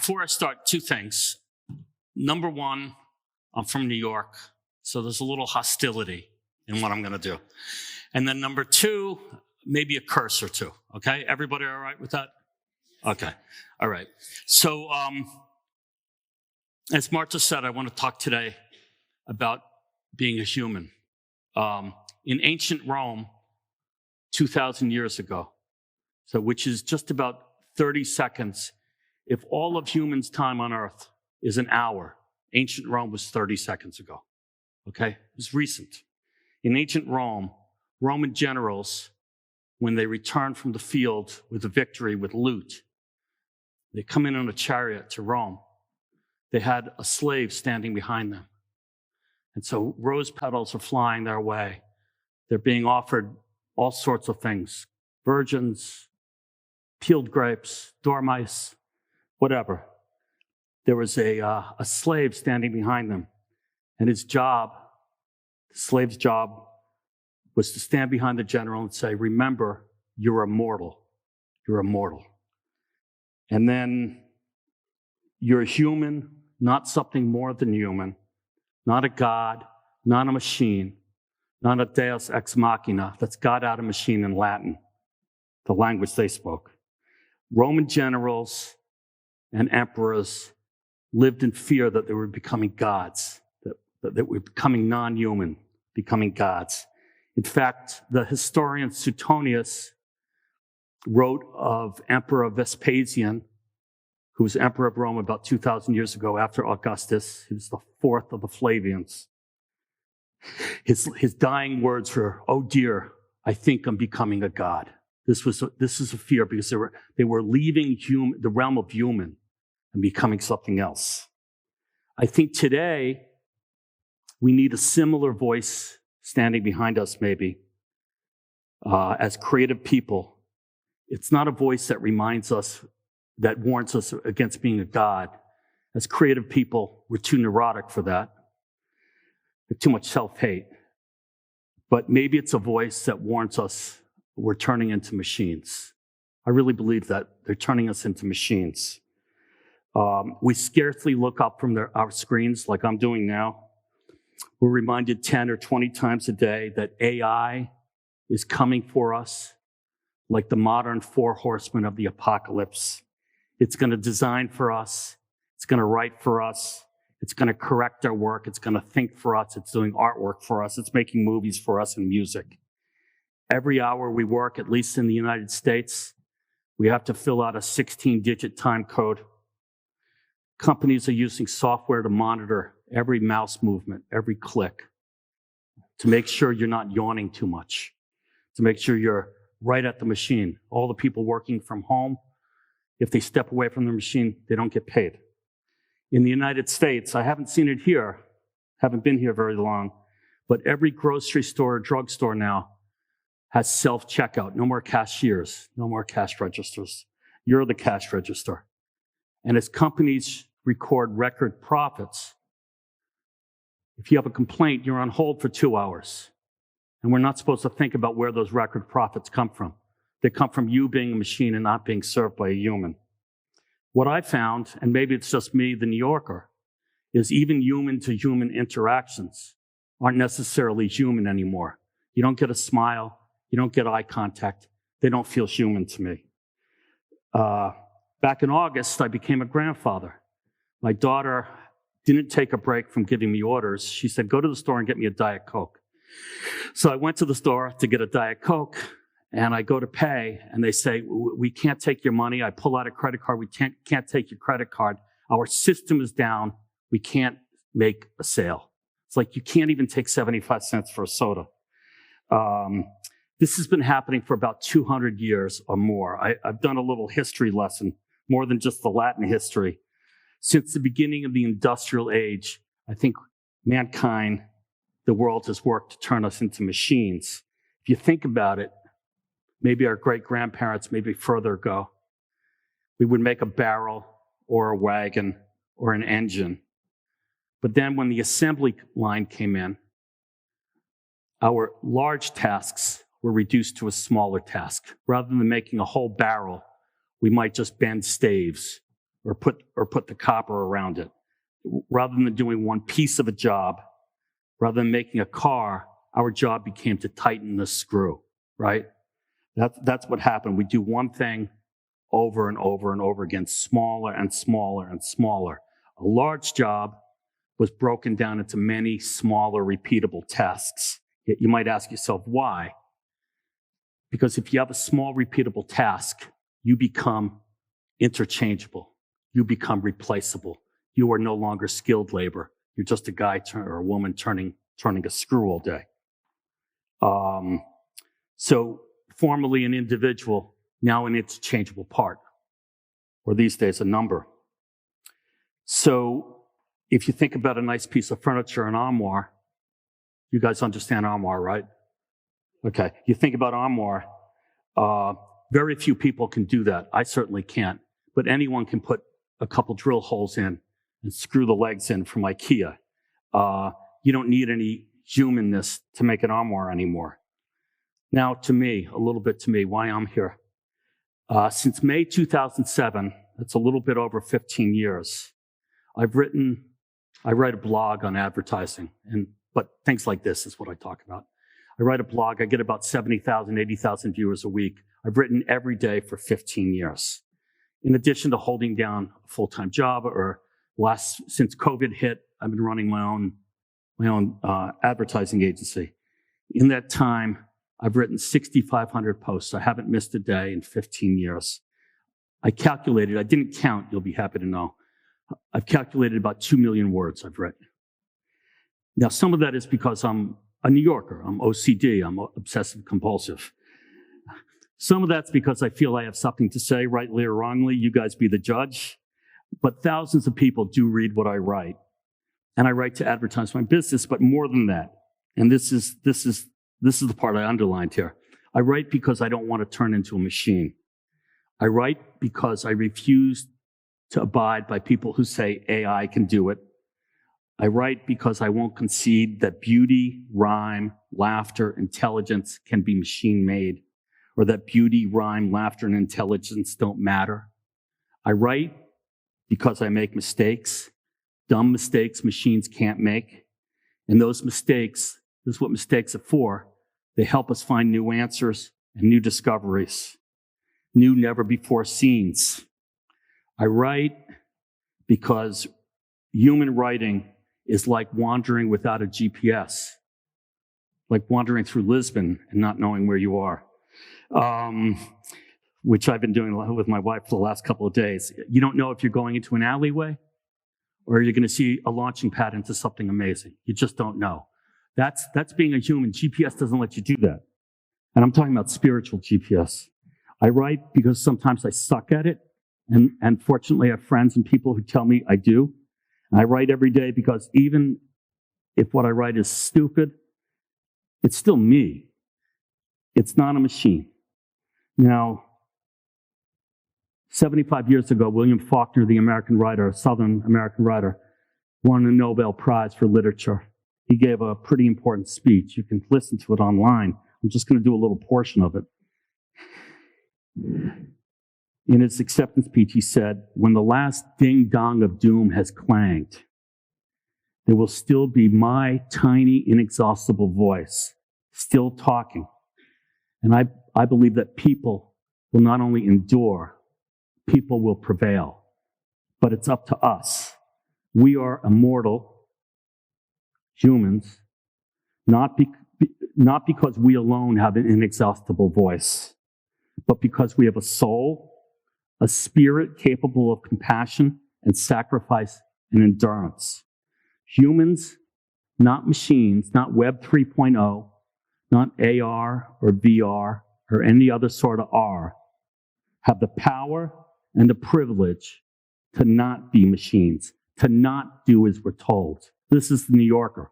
Before I start, two things. Number one, I'm from New York, so there's a little hostility in what I'm going to do. And then number two, maybe a curse or two, okay? Everybody all right with that? Okay, all right. So as Marta said, I want to talk today about being a human. In ancient Rome, 2,000 years ago, so which is just about 30 seconds, if all of humans' time on Earth is an hour, ancient Rome was 30 seconds ago, okay? It's recent. In ancient Rome, Roman generals, when they return from the field with a victory, with loot, they come in on a chariot to Rome. They had a slave standing behind them. And so rose petals are flying their way. They're being offered all sorts of things, virgins, peeled grapes, dormice, whatever. There was a slave standing behind them, and his job, the slave's job, was to stand behind the general and say, remember, you're immortal. You're immortal. And then you're a human, not something more than human, not a god, not a machine, not a deus ex machina. That's God out of machine in Latin, the language they spoke. Roman generals and emperors lived in fear that they were becoming gods, that they were becoming non-human, becoming gods. In fact, the historian Suetonius wrote of Emperor Vespasian, who was emperor of Rome about 2,000 years ago after Augustus. He was the fourth of the Flavians. His dying words were, "Oh dear, I think I'm becoming a god." This is a fear because they were leaving the realm of human and becoming something else. I think today we need a similar voice standing behind us, maybe, as creative people. It's not a voice that reminds us, that warns us against being a god. As creative people, we're too neurotic for that. There's too much self-hate. But maybe it's a voice that warns us we're turning into machines. I really believe that they're turning us into machines. We scarcely look up from our screens like I'm doing now. We're reminded 10 or 20 times a day that AI is coming for us like the modern four horsemen of the apocalypse. It's going to design for us. It's going to write for us. It's going to correct our work. It's going to think for us. It's doing artwork for us. It's making movies for us and music. Every hour we work, at least in the United States, we have to fill out a 16-digit time code. Companies are using software to monitor every mouse movement, every click, to make sure you're not yawning too much, to make sure you're right at the machine. All the people working from home, if they step away from the machine, they don't get paid. In the United States, I haven't seen it here, haven't been here very long, but every grocery store or drugstore now has self-checkout. No more cashiers, no more cash registers. You're the cash register. And as companies record record profits, if you have a complaint, you're on hold for 2 hours. And we're not supposed to think about where those record profits come from. They come from you being a machine and not being served by a human. What I found, and maybe it's just me, the New Yorker, is even human-to-human interactions aren't necessarily human anymore. You don't get a smile. You don't get eye contact. They don't feel human to me. Back in August, I became a grandfather. My daughter didn't take a break from giving me orders. She said, go to the store and get me a Diet Coke. So I went to the store to get a Diet Coke, and I go to pay, and they say, we can't take your money. I pull out a credit card. We can't take your credit card. Our system is down. We can't make a sale. It's like you can't even take 75 cents for a soda. This has been happening for about 200 years or more. I've done a little history lesson, more than just the Latin history. Since the beginning of the industrial age, I think mankind, the world has worked to turn us into machines. If you think about it, maybe our great-grandparents, maybe further ago, we would make a barrel or a wagon or an engine. But then when the assembly line came in, our large tasks were reduced to a smaller task. Rather than making a whole barrel, we might just bend staves or put the copper around it. Rather than doing one piece of a job, rather than making a car, our job became to tighten the screw, right? That's what happened. We do one thing over and over and over again, smaller and smaller and smaller. A large job was broken down into many smaller, repeatable tasks. Yet you might ask yourself, why? Because if you have a small, repeatable task, you become interchangeable. You become replaceable. You are no longer skilled labor. You're just a guy or a woman turning a screw all day. So formerly an individual, now an interchangeable part, or these days a number. So if you think about a nice piece of furniture, an armoire, you guys understand armoire, right? Okay, you think about armoire, very few people can do that. I certainly can't, but anyone can put a couple drill holes in and screw the legs in from IKEA. You don't need any humanness to make an armoire anymore. Now to me, a little bit to me, why I'm here. Since May 2007, that's a little bit over 15 years, I write a blog on advertising, but things like this is what I talk about. I write a blog, I get about 70,000, 80,000 viewers a week. I've written every day for 15 years. In addition to holding down a full-time job, since COVID hit, I've been running my own advertising agency. In that time, I've written 6,500 posts. I haven't missed a day in 15 years. I calculated, I didn't count, you'll be happy to know. I've calculated about 2 million words I've written. Now, some of that is because I'm a New Yorker. I'm OCD. I'm obsessive compulsive. Some of that's because I feel I have something to say, rightly or wrongly. You guys be the judge. But thousands of people do read what I write. And I write to advertise my business, but more than that. And this is the part I underlined here. I write because I don't want to turn into a machine. I write because I refuse to abide by people who say AI can do it. I write because I won't concede that beauty, rhyme, laughter, intelligence can be machine-made, or that beauty, rhyme, laughter, and intelligence don't matter. I write because I make mistakes, dumb mistakes machines can't make. And those mistakes, this is what mistakes are for, they help us find new answers and new discoveries, new never-before scenes. I write because human writing is like wandering without a GPS, like wandering through Lisbon and not knowing where you are, which I've been doing with my wife for the last couple of days. You don't know if you're going into an alleyway or you're going to see a launching pad into something amazing. You just don't know. That's being a human. GPS doesn't let you do that. And I'm talking about spiritual GPS. I write because sometimes I suck at it. And fortunately, I have friends and people who tell me I do. And I write every day because even if what I write is stupid, it's still me. It's not a machine. Now, 75 years ago, William Faulkner, the American writer, Southern American writer, won a Nobel Prize for literature. He gave a pretty important speech. You can listen to it online. I'm just going to do a little portion of it. In his acceptance speech, he said, "When the last ding-dong of doom has clanged, there will still be my tiny, inexhaustible voice, still talking. And I believe that people will not only endure, people will prevail. But it's up to us. We are immortal humans, not because we alone have an inexhaustible voice, but because we have a soul, a spirit capable of compassion and sacrifice and endurance. Humans, not machines, not Web 3.0, not AR or VR or any other sort of R, have the power and the privilege to not be machines, to not do as we're told. This is the New Yorker.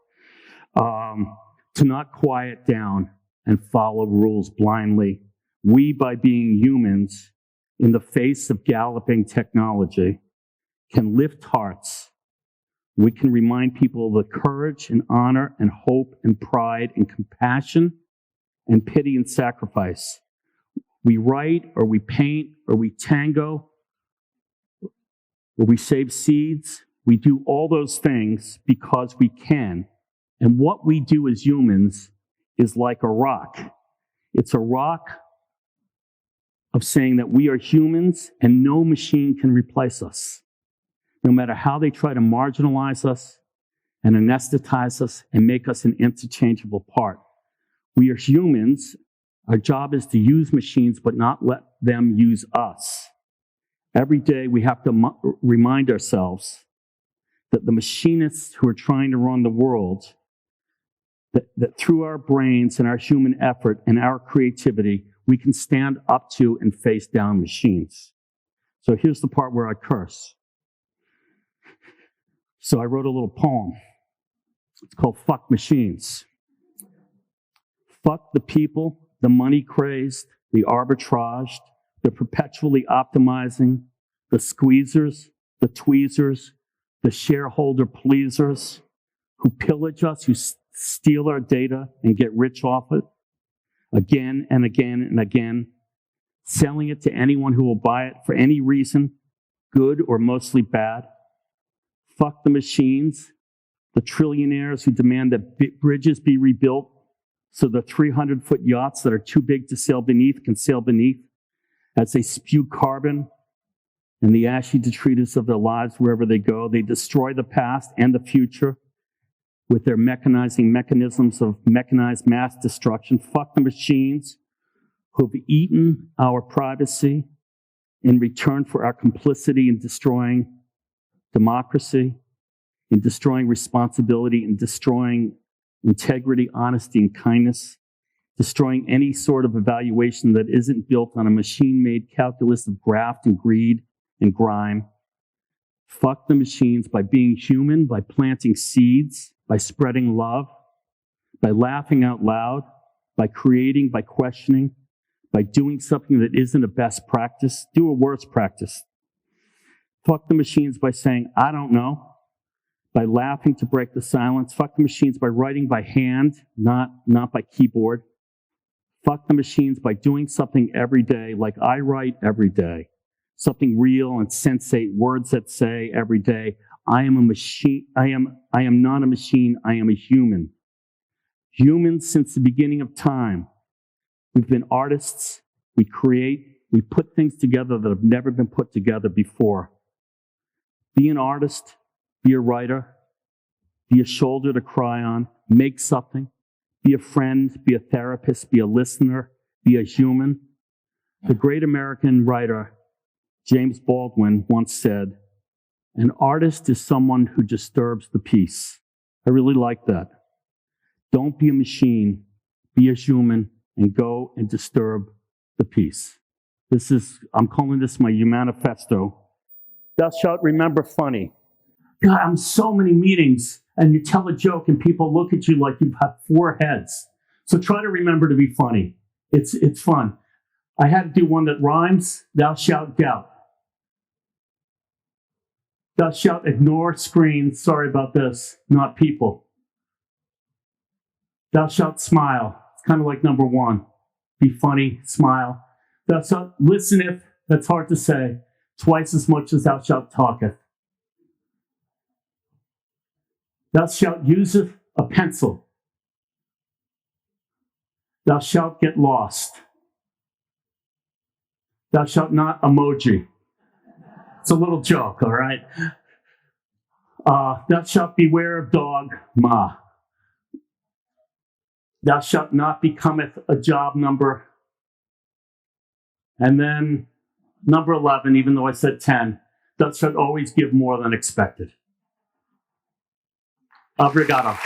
To not quiet down and follow rules blindly. We, by being humans, in the face of galloping technology, can lift hearts. We can remind people of the courage and honor and hope and pride and compassion and pity and sacrifice. We write or we paint or we tango where we save seeds. We do all those things because we can. And what we do as humans is like a rock. It's a rock of saying that we are humans and no machine can replace us. No matter how they try to marginalize us and anesthetize us and make us an interchangeable part. We are humans. Our job is to use machines, but not let them use us. Every day we have to remind ourselves that the machinists who are trying to run the world, that through our brains and our human effort and our creativity, we can stand up to and face down machines. So here's the part where I curse. So I wrote a little poem. It's called Fuck Machines. Fuck the people, the money crazed, the arbitraged, the perpetually optimizing, the squeezers, the tweezers, the shareholder pleasers who pillage us, who steal our data and get rich off it again and again and again, selling it to anyone who will buy it for any reason, good or mostly bad. Fuck the machines, the trillionaires who demand that bridges be rebuilt so the 300-foot yachts that are too big to sail beneath can sail beneath as they spew carbon and the ashy detritus of their lives wherever they go. They destroy the past and the future with their mechanizing mechanisms of mechanized mass destruction. Fuck the machines who have eaten our privacy in return for our complicity in destroying democracy, in destroying responsibility, in destroying integrity, honesty, and kindness, destroying any sort of evaluation that isn't built on a machine-made calculus of graft and greed and grime. Fuck the machines by being human, by planting seeds, by spreading love, by laughing out loud, by creating, by questioning, by doing something that isn't a best practice, do a worse practice. Fuck the machines by saying, I don't know, by laughing to break the silence. Fuck the machines by writing by hand, not by keyboard. Fuck the machines by doing something every day, like I write every day. Something real and sensate, words that say every day, I am a machine. I am not a machine. I am a human. Humans since the beginning of time. We've been artists. We create. We put things together that have never been put together before. Be an artist. Be a writer. Be a shoulder to cry on. Make something. Be a friend. Be a therapist. Be a listener. Be a human. The great American writer, James Baldwin, once said, an artist is someone who disturbs the peace. I really like that. Don't be a machine. Be a human and go and disturb the peace. I'm calling this my humanifesto. Thou shalt remember funny. God, I'm so many meetings and you tell a joke and people look at you like you've had 4 heads. So try to remember to be funny. It's fun. I had to do one that rhymes. Thou shalt doubt. Thou shalt ignore screens. Sorry about this. Not people. Thou shalt smile. It's kind of like number 1. Be funny, smile. Thou shalt listeneth. That's hard to say. Twice as much as thou shalt talketh. Thou shalt useth a pencil. Thou shalt get lost. Thou shalt not emoji. It's a little joke, all right? Thou shalt beware of DOGMA. Thou shalt not becometh a job number. And then number 11, even though I said 10, thou shalt always give more than expected. Obrigado.